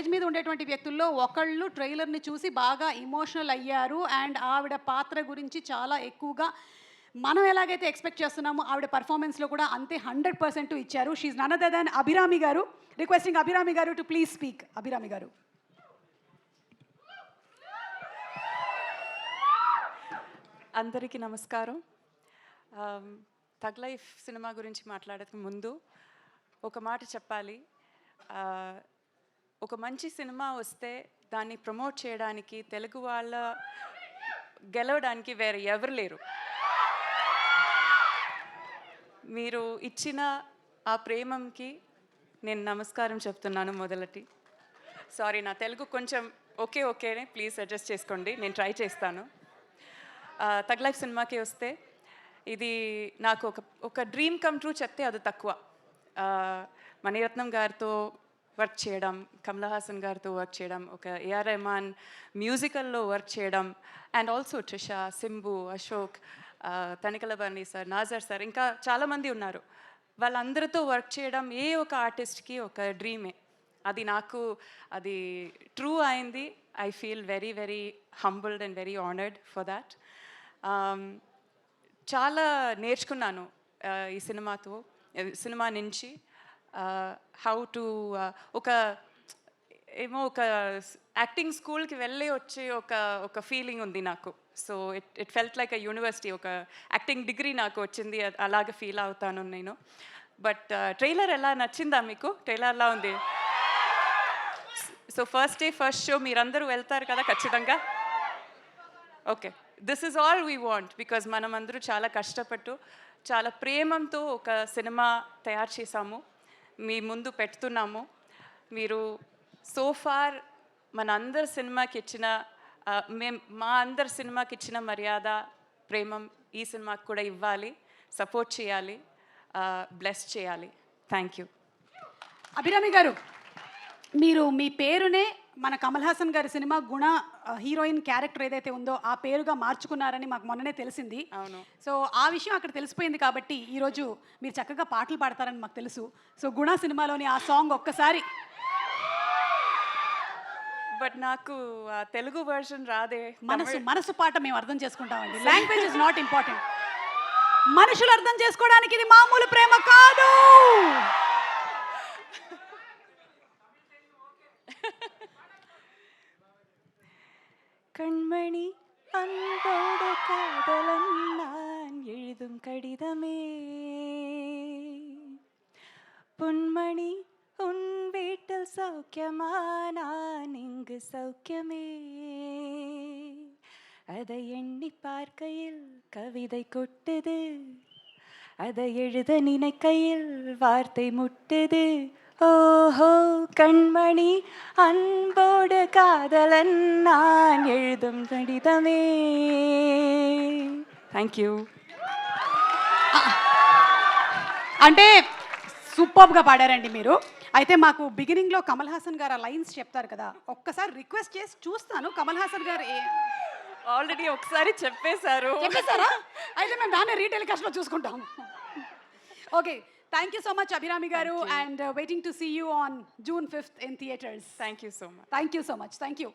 Stage మీద ఉండేటువంటి వ్యక్తుల్లో ఒకళ్ళు ట్రైలర్ని చూసి బాగా ఎమోషనల్ అయ్యారు అండ్ ఆవిడ పాత్ర గురించి చాలా ఎక్కువగా మనం ఎలాగైతే ఎక్స్పెక్ట్ చేస్తున్నామో ఆవిడ పర్ఫార్మెన్స్లో కూడా అంతే 100% ఇచ్చారు. షీఈ్ నన్ అదర్ దెన్ అభిరామి గారు. రిక్వెస్టింగ్ అభిరామి గారు టు ప్లీజ్ స్పీక్. అభిరామి గారు. అందరికీ నమస్కారం. తగ్ లైఫ్ సినిమా గురించి మాట్లాడక ముందు ఒక మాట చెప్పాలి. ఒక మంచి సినిమా వస్తే దాన్ని ప్రమోట్ చేయడానికి తెలుగు వాళ్ళ గెలవడానికి వేరే ఎవరు లేరు. మీరు ఇచ్చిన ఆ ప్రేమంకి నేను నమస్కారం చెప్తున్నాను. మొదలటి సారీ, నా తెలుగు కొంచెం ఓకేనే, ప్లీజ్ అడ్జస్ట్ చేసుకోండి, నేను ట్రై చేస్తాను. తగ్ లైఫ్ సినిమాకి వస్తే ఇది నాకు ఒక డ్రీమ్ కమ్ ట్రూ చెప్తే అది తక్కువ. మణిరత్నం గారితో వర్క్ చేయడం, కమల్ హాసన్ గారితో వర్క్ చేయడం, ఒక ఏఆర్ రెహమాన్ మ్యూజికల్లో వర్క్ చేయడం, and also Trisha, Simbu, Ashok, Tanikella Bharani sir, Nassar sir, ఇంకా చాలామంది ఉన్నారు. వాళ్ళందరితో వర్క్ చేయడం ఏ ఒక ఆర్టిస్ట్కి ఒక డ్రీమే. అది నాకు అది ట్రూ అయింది. I feel very very humbled and very honoured for that. చాలా నేర్చుకున్నాను ఈ సినిమా నుంచి. హౌ టు ఒక యాక్టింగ్ స్కూల్కి వెళ్ళి వచ్చే ఒక ఫీలింగ్ ఉంది నాకు. So it felt like a university. ఒక యాక్టింగ్ డిగ్రీ నాకు వచ్చింది, అలాగే ఫీల్ అవుతాను నేను. బట్ ట్రైలర్ ఎలా నచ్చిందా మీకు? ట్రైలర్ ఎలా ఉంది? So first day first show మీరందరూ వెళ్తారు కదా ఖచ్చితంగా? Okay, this is all we want. Because మనం అందరూ చాలా కష్టపట్టు చాలా ప్రేమంతో ఒక సినిమా తయారు చేసాము, మీ ముందు పెడుతున్నాము. మీరు సోఫార్ మన అందరి సినిమాకి ఇచ్చిన మా అందరి సినిమాకి ఇచ్చిన మర్యాద, ప్రేమం ఈ సినిమాకి కూడా ఇవ్వాలి, సపోర్ట్ చేయాలి, బ్లెస్ చేయాలి. Thank you. అభిరామి గారు, మీరు మీ పేరునే మన కమల్ హాసన్ గారి సినిమా గుణ హీరోయిన్ క్యారెక్టర్ ఏదైతే ఉందో ఆ పేరుగా మార్చుకున్నారని మాకు మొన్ననే తెలిసింది. అవును. సో ఆ విషయం అక్కడ తెలిసిపోయింది కాబట్టి ఈరోజు మీరు చక్కగా పాటలు పాడతారని మాకు తెలుసు. సో గుణ సినిమాలోని ఆ సాంగ్ ఒక్కసారి. బట్ నాకు తెలుగు వర్షన్ రాదే. మనసు పాట మేము అర్థం చేసుకుంటామండి. Language is not important. మనుషులు అర్థం చేసుకోవడానికి ఇది మామూలు ప్రేమ కాదు. கண்மணி அன்போடு காதலன் நான் எழுதும் கடிதமே, பொன்மணி உன் வீட்டில் சௌக்கியமா, நான் இங்கு சௌக்கியமே. அதை எண்ணி பார்க்கையில் கவிதை கொட்டுது, அதை எழுத நினைக்கையில் வார்த்தை முட்டுது. ஓஹோ கண்மணி அன்போடு காதலன் நான் எழுதும் கடிதமே. Thank you. అంటే సూపర్గా పాడారండి మీరు. అయితే మాకు బిగినింగ్లో కమల్ హాసన్ గారు ఆ లైన్స్ చెప్తారు కదా, ఒక్కసారి రిక్వెస్ట్ చేసి చూస్తాను. కమల్ హాసన్ గారు ఆల్రెడీ ఒకసారి చెప్పేశారా? అయితే మేము దాన్ని రీటెలికాస్ట్లో చూసుకుంటాం. Okay, thank you so much Abhirami garu, and waiting to see you on June 5th in theaters. Thank you so much. Thank you so much. Thank you.